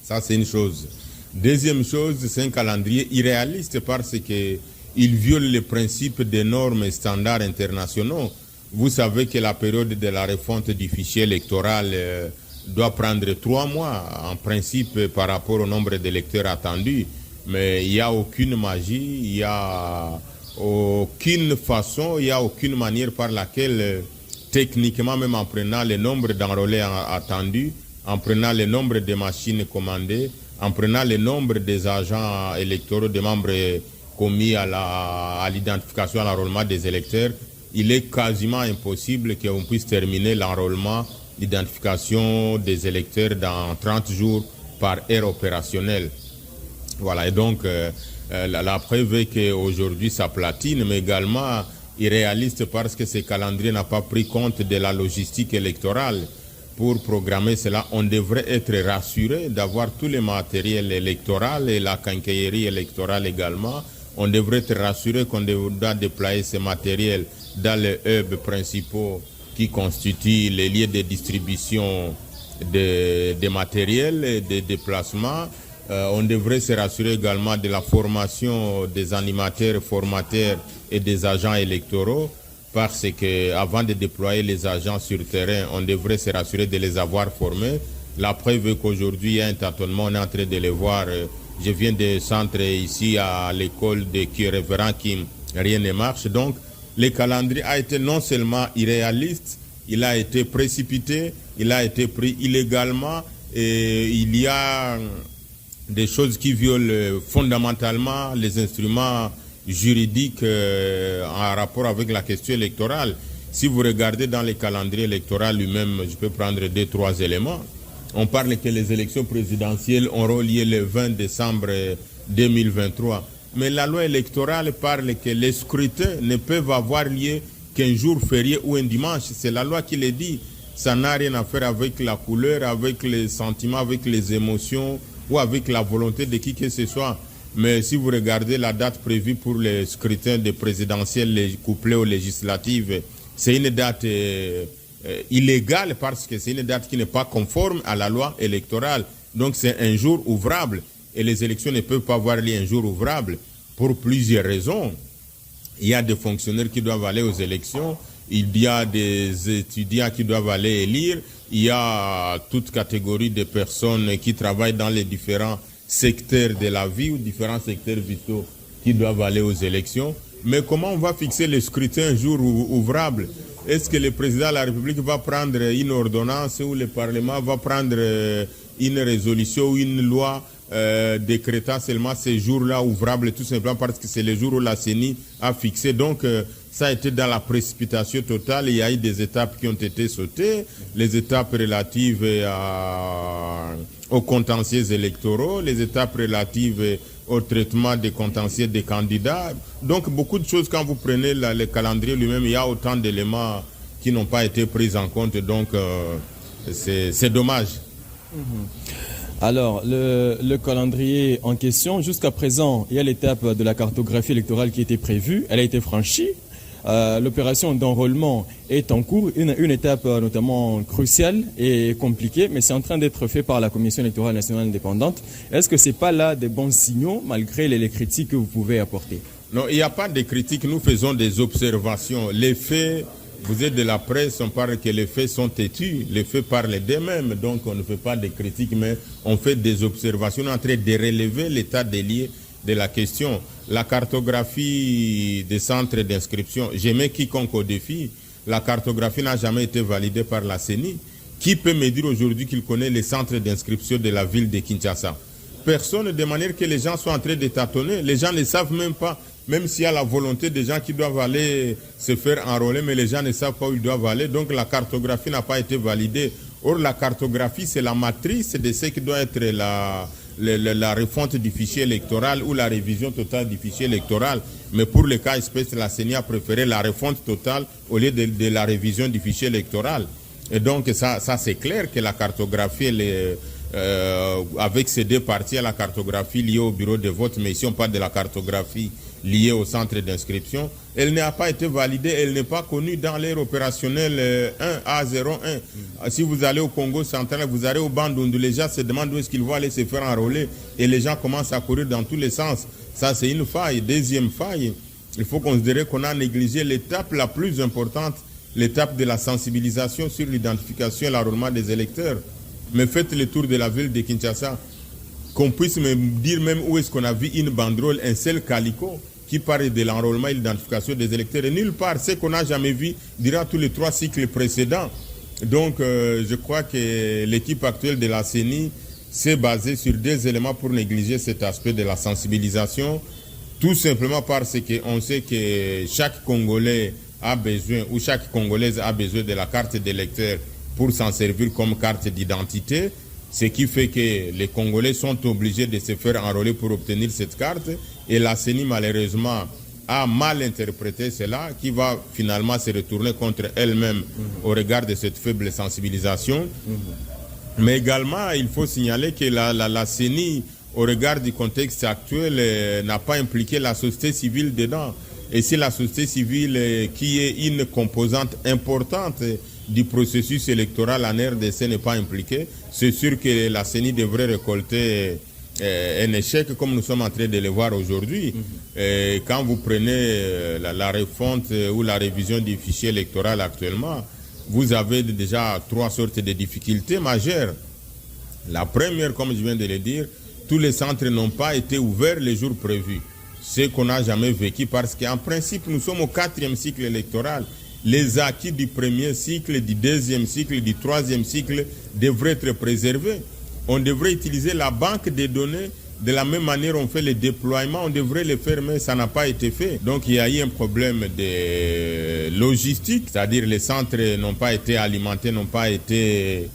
Ça, c'est une chose. Deuxième chose, c'est un calendrier irréaliste parce qu'il viole les principes des normes et standards internationaux. Vous savez que la période de la refonte du fichier électoral doit prendre 3 mois, en principe, par rapport au nombre d'électeurs attendus. Mais il n'y a aucune magie, il n'y a aucune façon, il n'y a aucune manière par laquelle, techniquement, même en prenant le nombre d'enrôlés attendus, en prenant le nombre de machines commandées, en prenant le nombre des agents électoraux, des membres commis à l'identification, à l'enrôlement des électeurs, il est quasiment impossible qu'on puisse terminer l'enrôlement, l'identification des électeurs dans 30 jours par heure opérationnelle. Voilà, et donc la preuve est qu'aujourd'hui ça platine, mais également irréaliste parce que ce calendrier n'a pas pris compte de la logistique électorale. Pour programmer cela, on devrait être rassuré d'avoir tous les matériels électoraux et la quincaillerie électorale également. On devrait être rassuré qu'on doit déployer ces matériels dans les hubs principaux qui constituent les lieux de distribution des matériels et des déplacements. On devrait se rassurer également de la formation des animateurs, formateurs et des agents électoraux. Parce qu'avant de déployer les agents sur le terrain, on devrait se rassurer de les avoir formés. La preuve est qu'aujourd'hui, il y a un tâtonnement, on est en train de les voir. Je viens de centre ici à l'école de Révérend Kim, rien ne marche. Donc, le calendrier a été non seulement irréaliste, il a été précipité, il a été pris illégalement et il y a des choses qui violent fondamentalement les instruments juridique en rapport avec la question électorale. Si vous regardez dans le calendrier électoral lui-même, je peux prendre 2-3 éléments. On parle que les élections présidentielles auront lieu le 20 décembre 2023. Mais la loi électorale parle que les scrutins ne peuvent avoir lieu qu'un jour férié ou un dimanche. C'est la loi qui le dit. Ça n'a rien à faire avec la couleur, avec les sentiments, avec les émotions ou avec la volonté de qui que ce soit. Mais si vous regardez la date prévue pour les scrutins des présidentielles couplés aux législatives, c'est une date illégale parce que c'est une date qui n'est pas conforme à la loi électorale. Donc c'est un jour ouvrable et les élections ne peuvent pas avoir lieu un jour ouvrable pour plusieurs raisons. Il y a des fonctionnaires qui doivent aller aux élections, il y a des étudiants qui doivent aller élire, il y a toute catégorie de personnes qui travaillent dans les différents secteurs de la vie ou différents secteurs vitaux qui doivent aller aux élections. Mais comment on va fixer le scrutin un jour ouvrable? Est-ce que le président de la République va prendre une ordonnance ou le Parlement va prendre une résolution ou une loi décrétant seulement ces jours-là ouvrables, tout simplement parce que c'est le jour où la CENI a fixé. Donc, ça a été dans la précipitation totale. Il y a eu des étapes qui ont été sautées, les étapes relatives aux contentieux électoraux, les étapes relatives au traitement des contentieux des candidats. Donc, beaucoup de choses, quand vous prenez le calendrier lui-même, il y a autant d'éléments qui n'ont pas été pris en compte. Donc, c'est dommage. Alors, le calendrier en question, jusqu'à présent, il y a l'étape de la cartographie électorale qui était prévue. Elle a été franchie. L'opération d'enrôlement est en cours, une étape notamment cruciale et compliquée, mais c'est en train d'être fait par la Commission électorale nationale indépendante. Est-ce que ce n'est pas là des bons signaux, malgré les critiques que vous pouvez apporter? Non, il n'y a pas de critiques, nous faisons des observations. Les faits, vous êtes de la presse, on parle que les faits sont têtus, les faits parlent d'eux-mêmes, donc on ne fait pas de critiques, mais on fait des observations, on est en train de relever l'état des lieux de la question. La cartographie des centres d'inscription, j'ai mis quiconque au défi, la cartographie n'a jamais été validée par la CENI. Qui peut me dire aujourd'hui qu'il connaît les centres d'inscription de la ville de Kinshasa? Personne, de manière que les gens sont en train de tâtonner. Les gens ne savent même pas, même s'il y a la volonté des gens qui doivent aller se faire enrôler, mais les gens ne savent pas où ils doivent aller. Donc la cartographie n'a pas été validée. Or, la cartographie, c'est la matrice de ce qui doit être la refonte du fichier électoral ou la révision totale du fichier électoral. Mais pour le cas espèce, la CENI a préféré la refonte totale au lieu de la révision du fichier électoral. Et donc, ça c'est clair que la cartographie, avec ces deux parties, la cartographie liée au bureau de vote, mais ici on parle de la cartographie liée au centre d'inscription, elle n'a pas été validée, elle n'est pas connue dans l'ère opérationnelle 1A01. Si vous allez au Congo central, vous allez au Bandundu, les gens se demandent où est-ce qu'ils vont aller se faire enrôler et les gens commencent à courir dans tous les sens. Ça, c'est une faille. Deuxième faille, il faut considérer qu'on a négligé l'étape la plus importante, l'étape de la sensibilisation sur l'identification et l'enrôlement des électeurs. Mais faites le tour de la ville de Kinshasa, qu'on puisse me dire même où est-ce qu'on a vu une banderole, un seul calico qui parle de l'enrôlement et l'identification des électeurs. Et nulle part, c'est qu'on n'a jamais vu durant tous les 3 cycles précédents. Donc, je crois que l'équipe actuelle de la CENI s'est basée sur 2 éléments pour négliger cet aspect de la sensibilisation. Tout simplement parce qu'on sait que chaque Congolais a besoin, ou chaque Congolaise a besoin de la carte d'électeur pour s'en servir comme carte d'identité, ce qui fait que les Congolais sont obligés de se faire enrôler pour obtenir cette carte, et la CENI malheureusement a mal interprété cela, qui va finalement se retourner contre elle-même au regard de cette faible sensibilisation. Mais également, il faut signaler que la CENI, au regard du contexte actuel, n'a pas impliqué la société civile dedans. Et c'est la société civile qui est une composante importante du processus électoral en RDC n'est pas impliquée, c'est sûr que la CENI devrait récolter un échec comme nous sommes en train de le voir aujourd'hui. Quand vous prenez la refonte ou la révision du fichier électoral actuellement, vous avez déjà 3 sortes de difficultés majeures. La première, comme je viens de le dire, tous les centres n'ont pas été ouverts les jours prévus. Ce qu'on n'a jamais vécu parce qu'en principe, nous sommes au 4e cycle électoral. Les acquis du premier cycle, du deuxième cycle, du troisième cycle devraient être préservés. On devrait utiliser la banque des données de la même manière on fait les déploiements, on devrait les faire, mais ça n'a pas été fait. Donc il y a eu un problème de logistique, c'est-à-dire les centres n'ont pas été alimentés, n'ont pas été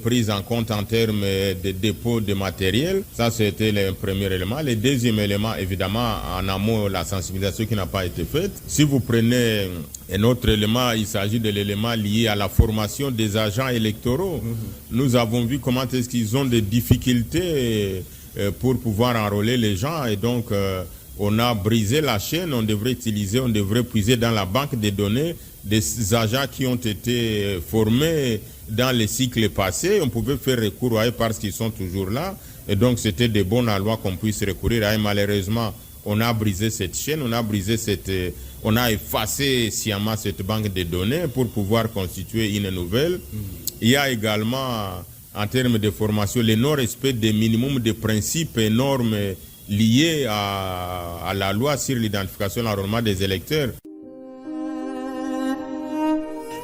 pris en compte en termes de dépôt de matériel. Ça, c'était le premier élément. Le deuxième élément, évidemment, en amont, la sensibilisation qui n'a pas été faite. Si vous prenez un autre élément, il s'agit de l'élément lié à la formation des agents électoraux. Nous avons vu comment est-ce qu'ils ont des difficultés pour pouvoir enrôler les gens. Et donc, on a brisé la chaîne. On devrait puiser dans la banque des données des agents qui ont été formés dans les cycles passés. On pouvait faire recours à eux parce qu'ils sont toujours là. Et donc, c'était de bonne loi qu'on puisse recourir à eux. Malheureusement, on a brisé cette chaîne, on a effacé sciemment cette banque de données pour pouvoir constituer une nouvelle. Il y a également, en termes de formation, le non-respect des minimums de principes et normes liés à la loi sur l'identification et l'enrôlement des électeurs.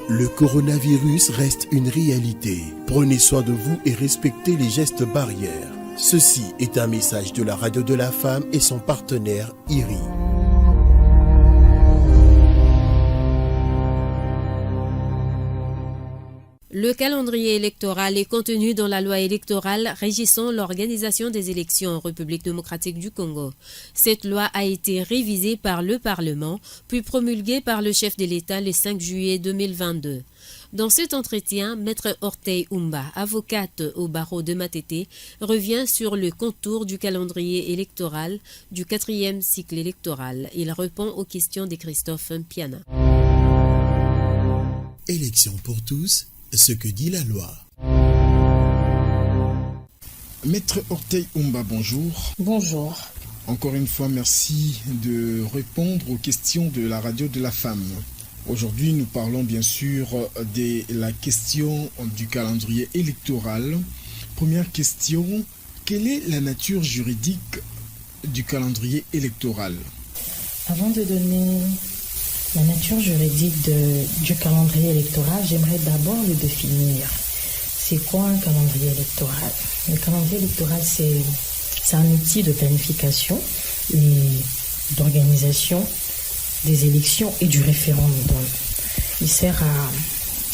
Le coronavirus reste une réalité. Prenez soin de vous et respectez les gestes barrières. Ceci est un message de la Radio de la Femme et son partenaire IRI. Le calendrier électoral est contenu dans la loi électorale régissant l'organisation des élections en République démocratique du Congo. Cette loi a été révisée par le Parlement, puis promulguée par le chef de l'État le 5 juillet 2022. Dans cet entretien, Maître Orteil Umba, avocate au barreau de Matete, revient sur le contour du calendrier électoral du 4e cycle électoral. Il répond aux questions de Christophe Mpiana. Élection pour tous, ce que dit la loi. Maître Orteil Umba, bonjour. Bonjour. Encore une fois, merci de répondre aux questions de la Radio de la Femme. Aujourd'hui, nous parlons bien sûr de la question du calendrier électoral. Première question, quelle est la nature juridique du calendrier électoral? Avant de donner la nature juridique du calendrier électoral, j'aimerais d'abord le définir. C'est quoi un calendrier électoral? Le calendrier électoral, c'est un outil de planification et d'organisation des élections et du référendum. Il sert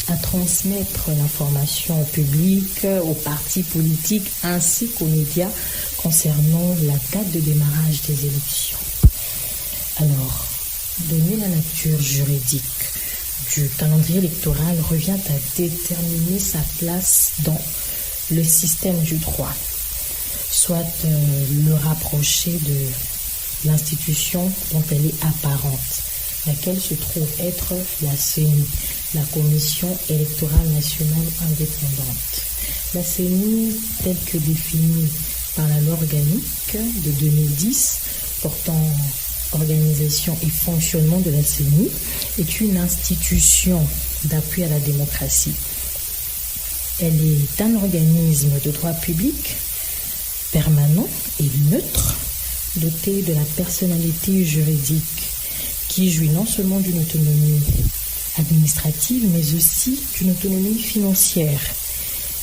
à transmettre l'information au public, aux partis politiques ainsi qu'aux médias concernant la date de démarrage des élections. Alors, donner la nature juridique du calendrier électoral revient à déterminer sa place dans le système du droit, soit le rapprocher de l'institution dont elle est apparente, laquelle se trouve être la CENI, la Commission électorale nationale indépendante. La CENI, telle que définie par la loi organique de 2010 portant organisation et fonctionnement de la CENI, est une institution d'appui à la démocratie. Elle est un organisme de droit public permanent et neutre, doté de la personnalité juridique qui jouit non seulement d'une autonomie administrative mais aussi d'une autonomie financière.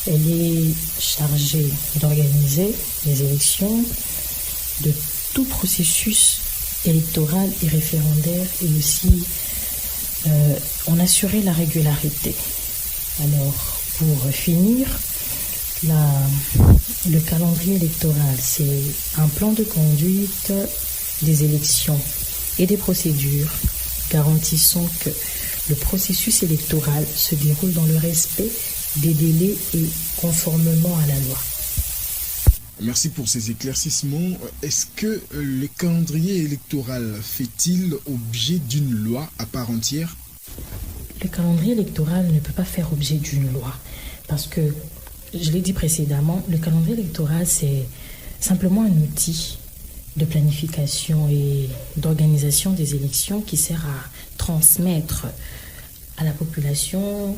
Elle est chargée d'organiser les élections, de tout processus électoral et référendaire et aussi en assurer la régularité. Alors, pour finir, le calendrier électoral, c'est un plan de conduite des élections et des procédures garantissant que le processus électoral se déroule dans le respect des délais et conformément à la loi. Merci pour ces éclaircissements. Est-ce que le calendrier électoral fait-il objet d'une loi à part entière? Le calendrier électoral ne peut pas faire objet d'une loi parce que, je l'ai dit précédemment, le calendrier électoral, c'est simplement un outil de planification et d'organisation des élections qui sert à transmettre à la population,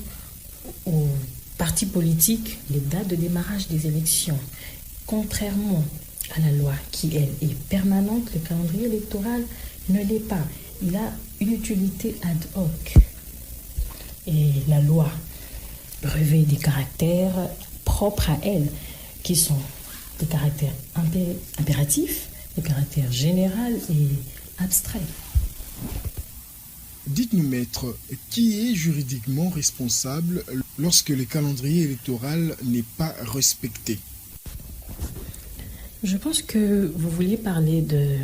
aux partis politiques, les dates de démarrage des élections. Contrairement à la loi qui, elle, est permanente, le calendrier électoral ne l'est pas. Il a une utilité ad hoc. Et la loi revêt des caractères propres à elle, qui sont des caractères impératifs, des caractères général et abstraits. Dites-nous, maître, qui est juridiquement responsable lorsque le calendrier électoral n'est pas respecté? Je pense que vous vouliez parler de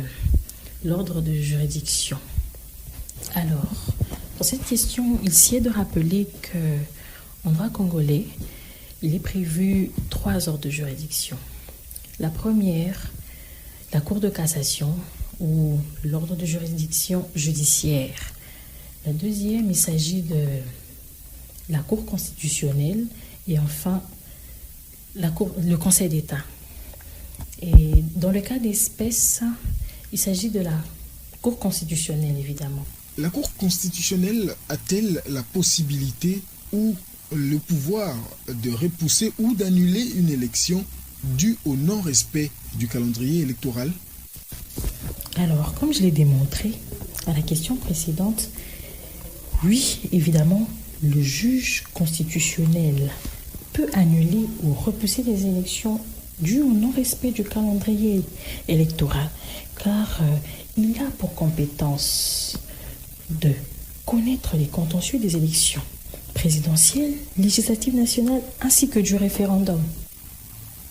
l'ordre de juridiction. Alors, pour cette question, il s'y est de rappeler qu'en droit congolais, il est prévu 3 ordres de juridiction. La première, la Cour de cassation ou l'ordre de juridiction judiciaire. La deuxième, il s'agit de la Cour constitutionnelle et enfin le Conseil d'État. Et dans le cas d'espèce, il s'agit de la Cour constitutionnelle, évidemment. La Cour constitutionnelle a-t-elle la possibilité ou le pouvoir de repousser ou d'annuler une élection due au non-respect du calendrier électoral? Alors, comme je l'ai démontré à la question précédente, oui, évidemment, le juge constitutionnel peut annuler ou repousser des élections dues au non-respect du calendrier électoral, car il a pour compétence de connaître les contentieux des élections présidentielles, législatives nationales ainsi que du référendum.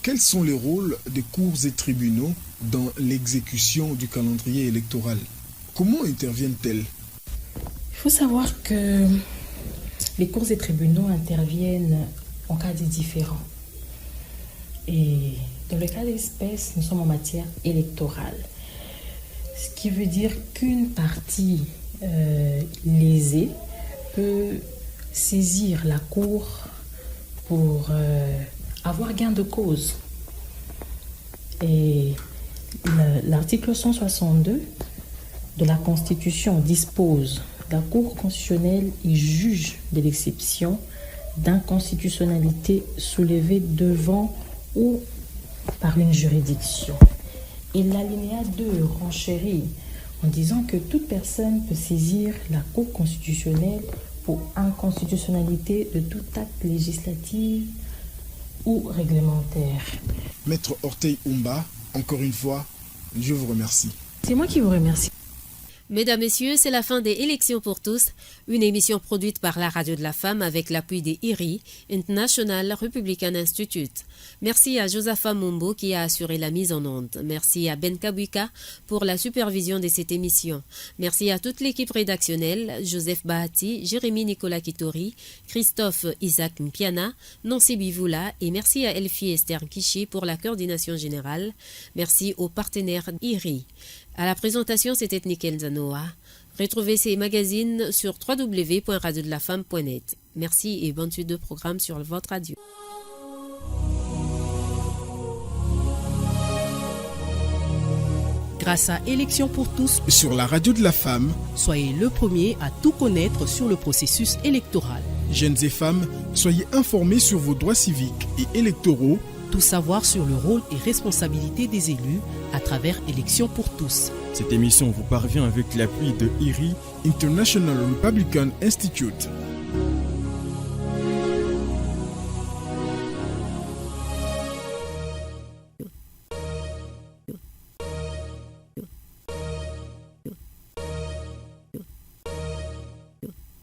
Quels sont les rôles des cours et tribunaux dans l'exécution du calendrier électoral? Comment interviennent-elles? Il faut savoir que les cours et tribunaux interviennent en cas différents. Et dans le cas d'espèce, nous sommes en matière électorale. Ce qui veut dire qu'une partie lésée peut saisir la Cour pour avoir gain de cause. Et l'article 162 de la Constitution dispose: la Cour constitutionnelle y juge de l'exception d'inconstitutionnalité soulevée devant ou par une juridiction. Et l'alinéa 2 renchérit en disant que toute personne peut saisir la Cour constitutionnelle pour inconstitutionnalité de tout acte législatif ou réglementaire. Maître Orteil Oumba, encore une fois, je vous remercie. C'est moi qui vous remercie. Mesdames, Messieurs, c'est la fin des Élections pour tous, une émission produite par la Radio de la Femme avec l'appui des IRI, International Republican Institute. Merci à Josapha Mumbo qui a assuré la mise en onde. Merci à Ben Kabuika pour la supervision de cette émission. Merci à toute l'équipe rédactionnelle, Joseph Bahati, Jérémy Nicolas Kitori, Christophe Isaac Mpiana, Nancy Bivoula et merci à Elfie Esther Kishi pour la coordination générale. Merci aux partenaires IRI. À la présentation, c'était Nickel Zanoa. Retrouvez ces magazines sur www.radiodelafemme.net. Merci et bonne suite de programmes sur votre radio. Grâce à Élections pour tous sur la Radio de la Femme, soyez le premier à tout connaître sur le processus électoral. Jeunes et femmes, soyez informés sur vos droits civiques et électoraux. Tout savoir sur le rôle et responsabilité des élus à travers Élections pour tous. Cette émission vous parvient avec l'appui de IRI, International Republican Institute.